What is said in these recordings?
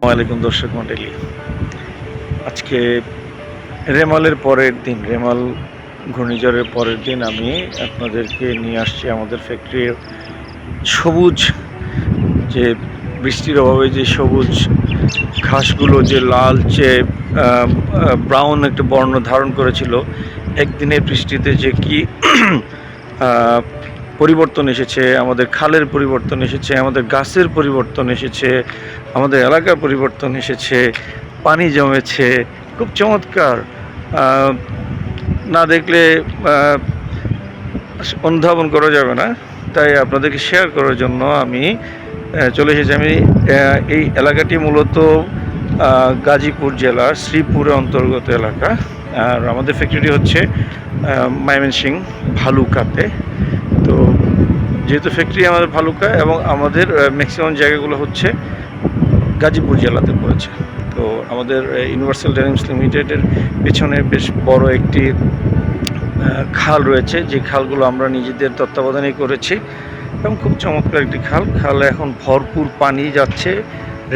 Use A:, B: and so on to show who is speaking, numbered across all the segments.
A: ওয়ালাইকুম দর্শক মণ্ডলী, আজকে রেমালের পরের দিন, রেমাল ঘূর্ণিঝড়ের পরের দিন আমি আপনাদেরকে নিয়ে আসছি আমাদের ফ্যাক্টরির সবুজ, যে বৃষ্টির অভাবে যে সবুজ ঘাসগুলো যে লালচে ব্রাউন একটা বর্ণ ধারণ করেছিল, একদিনের বৃষ্টিতে যে কি পরিবর্তন এসেছে, আমাদের খালের পরিবর্তন এসেছে, আমাদের গাছের পরিবর্তন এসেছে, আমাদের এলাকার পরিবর্তন এসেছে, পানি জমেছে, খুব চমৎকার। না দেখলে অনুধাবন করা যাবে না, তাই আপনাদেরকে শেয়ার করার জন্য আমি চলে এসেছি। আমি এই এলাকাটি মূলত গাজীপুর জেলার শ্রীপুরের অন্তর্গত এলাকা, আর আমাদের ফ্যাক্টরি হচ্ছে ময়মনসিংহ ভালুকাতে। তো যেহেতু ফ্যাক্টরি আমাদের ভালুকা এবং আমাদের ম্যাক্সিমাম জায়গাগুলো হচ্ছে গাজীপুর জেলাতে পড়েছে, তো আমাদের ইউনিভার্সাল ডেনিমস লিমিটেডের পেছনে বেশ বড় একটি খাল রয়েছে, যে খালগুলো আমরা নিজেদের তত্ত্বাবধানেই করেছি এবং খুব চমৎকার একটি খালে এখন ভরপুর পানি যাচ্ছে।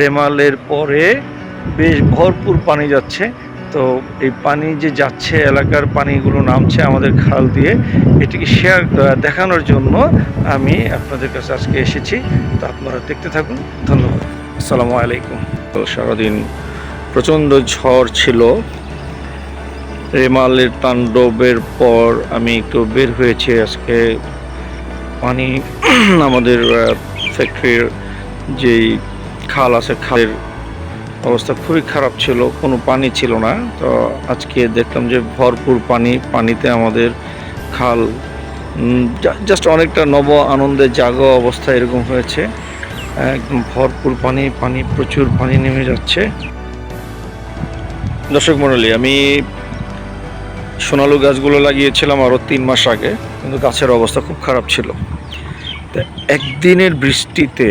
A: রেমালের পরে বেশ ভরপুর পানি যাচ্ছে। তো এই পানি যে যাচ্ছে, এলাকার পানিগুলো নামছে আমাদের খাল দিয়ে, এটিকে দেখানোর জন্য আমি আপনাদের কাছে আজকে এসেছি। তো আপনারা দেখতে থাকুন। ধন্যবাদ। আসসালামু আলাইকুম। তো সারাদিন প্রচণ্ড ঝড় ছিল। রেমালের তাণ্ডবের পর আমি একটু বের হয়েছি আজকে। পানি আমাদের ফ্যাক্টরির যেই খাল আছে, খালের অবস্থা খুবই খারাপ ছিল, কোনো পানি ছিল না। তো আজকে দেখলাম যে ভরপুর পানিতে আমাদের খাল জাস্ট অনেকটা নব আনন্দে জাগো অবস্থা এরকম হয়েছে। একদম ভরপুর পানি প্রচুর পানি নেমে যাচ্ছে। দর্শক মণ্ডলী, আমি সোনালু গাছগুলো লাগিয়েছিলাম আরও 3 মাস আগে, কিন্তু গাছের অবস্থা খুব খারাপ ছিল। তো একদিনের বৃষ্টিতে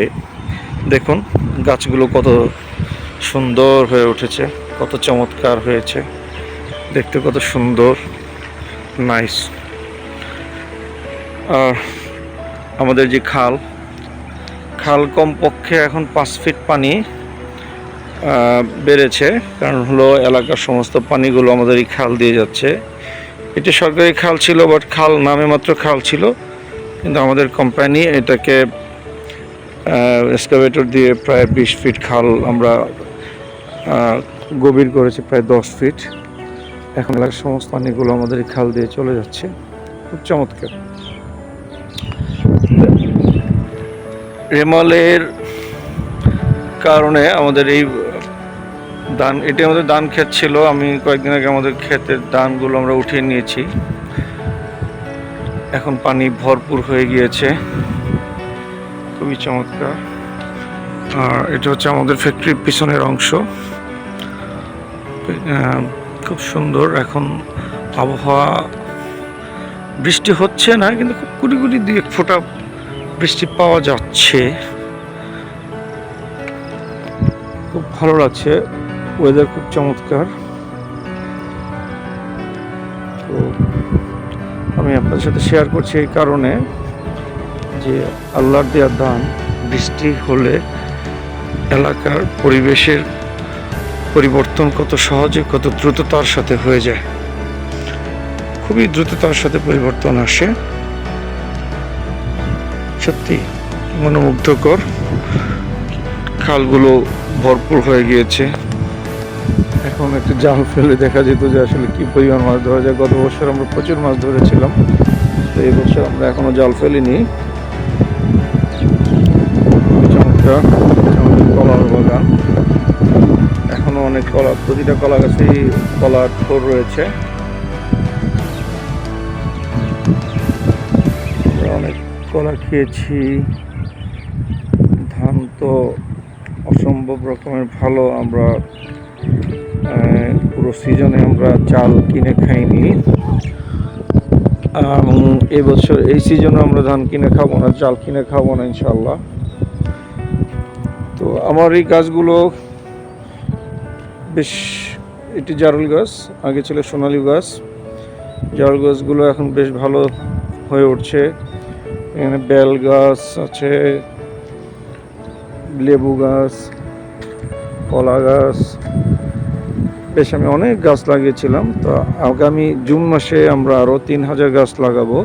A: দেখুন গাছগুলো কত সুন্দর হয়ে উঠেছে, কত চমৎকার হয়েছে, দেখতে কত সুন্দর, নাইস। আর আমাদের যে খাল কমপক্ষে এখন 5 ফিট পানি বেড়েছে, কারণ হলো এলাকার সমস্ত পানিগুলো আমাদের এই খাল দিয়ে যাচ্ছে। এটি সরকারি খাল ছিল, বাট খাল নামে মাত্র খাল ছিল, কিন্তু আমাদের কোম্পানি এটাকে এক্সকাভেটর দিয়ে প্রায় 20 ফিট খাল আমরা গভীর করেছি, প্রায় 10 ফিট। এখন এলাকার সমস্ত পানিগুলো আমাদের এই খাল দিয়ে চলে যাচ্ছে, খুব চমৎকার। রেমালের কারণে আমাদের এই এটি আমাদের ধান ক্ষেত ছিল। আমি কয়েকদিন আগে আমাদের ক্ষেতের ধানগুলো আমরা উঠিয়ে নিয়েছি, এখন পানি ভরপুর হয়ে গিয়েছে, খুবই চমৎকার। আর এটা হচ্ছে আমাদের ফ্যাক্টরির পিছনের অংশ, খুব সুন্দর। এখন আবহাওয়া, বৃষ্টি হচ্ছে না, কিন্তু খুব কুড়ি কুড়ি 2-1 ফোঁটা বৃষ্টি পাওয়া যাচ্ছে, খুব ভালো লাগছে, ওয়েদার খুব চমৎকার। তো আমি আপনাদের সাথে শেয়ার করছি এই কারণে যে আল্লাহর দেওয়া দান, বৃষ্টি হলে এলাকার পরিবেশের পরিবর্তন কত সহজে, কত দ্রুততার সাথে হয়ে যায়, খুবই দ্রুততার সাথে পরিবর্তন আসে, সত্যি মনোমুগ্ধকর। খালগুলো ভরপুর হয়ে গিয়েছে, এখন একটু জাল ফেলে দেখা যেত যে আসলে কি পরিমাণ মাছ ধরা যায়। গত বছর আমরা প্রচুর মাছ ধরেছিলাম, তো এই বছর আমরা এখনো জাল ফেলিনি। চমৎকার আমাদের কলার বাগান, এখনো অনেক কলা, প্রতিটা কলা গাছেই কলার থোর রয়েছে। অনেক কলা খেয়েছি, ধান তো অসম্ভব রকমের ভালো। আমরা পুরো সিজনে আমরা চাল কিনে খাইনি, এবং এবছর এই সিজনে আমরা ধান কিনে খাবো না, চাল কিনে খাবো না ইনশাল্লাহ। তো আমার এই গাছগুলো বেশ, এটি জারুল গাছ, আগে ছিল সোনালী গাছ। জারুল গাছগুলো এখন বেশ ভালো হয়ে উঠছে। এখানে বেল গাছ আছে, লেবু গাছ, কলা গাছ, বেশ আমি অনেক গাছ লাগিয়েছিলাম। তো আগামী জুন মাসে আমরা আরও 3000 গাছ লাগাবো।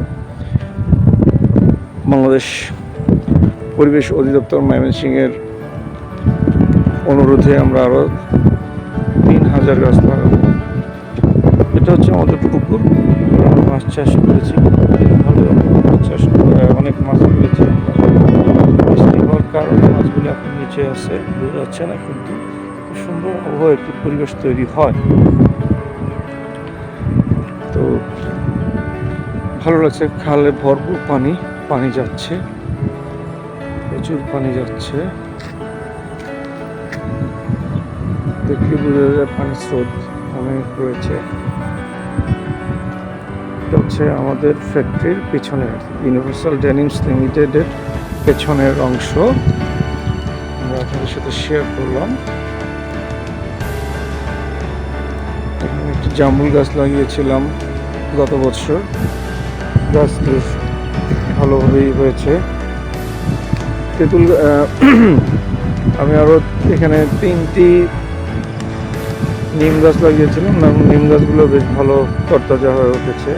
A: বাংলাদেশ পরিবেশ অধিদপ্তর ময়মনসিংহের অনুরোধে আমরা আরও 3000 গাছ লাগাবো। এটা হচ্ছে আমাদের পুকুর, আমরা মাছ চাষ করেছি, ভালো মাছ চাষ অনেক মাছ পেয়েছি আমরা। বৃষ্টি হওয়ার কারণে মাছগুলো এখন নিচে আছে, বোঝা যাচ্ছে না, কিন্তু খুব সুন্দর আবহাওয়া একটি পরিবেশ তৈরি হয়। তো ভালো লাগছে, খালে ভরপুর পানি, পানি যাচ্ছে, প্রচুর পানি যাচ্ছে, দেখলে বোঝা যায় পানির স্রোত অনেক রয়েছে। এটা হচ্ছে আমাদের ফ্যাক্টরির পিছনের, ইউনিভার্সাল ডেনিমস লিমিটেডের পেছনের অংশ, আমরা আপনাদের সাথে শেয়ার করলাম। এখানে একটি জামরুল গাছ লাগিয়েছিলাম গত বছর, গাছ বেশ ভালোভাবেই হয়েছে। তেঁতুল আমি আরও এখানে 3টি নিম গাছ লাগিয়েছিলাম, নিম গাছগুলো বেশ ভালো তরতাজা হয়ে উঠেছে।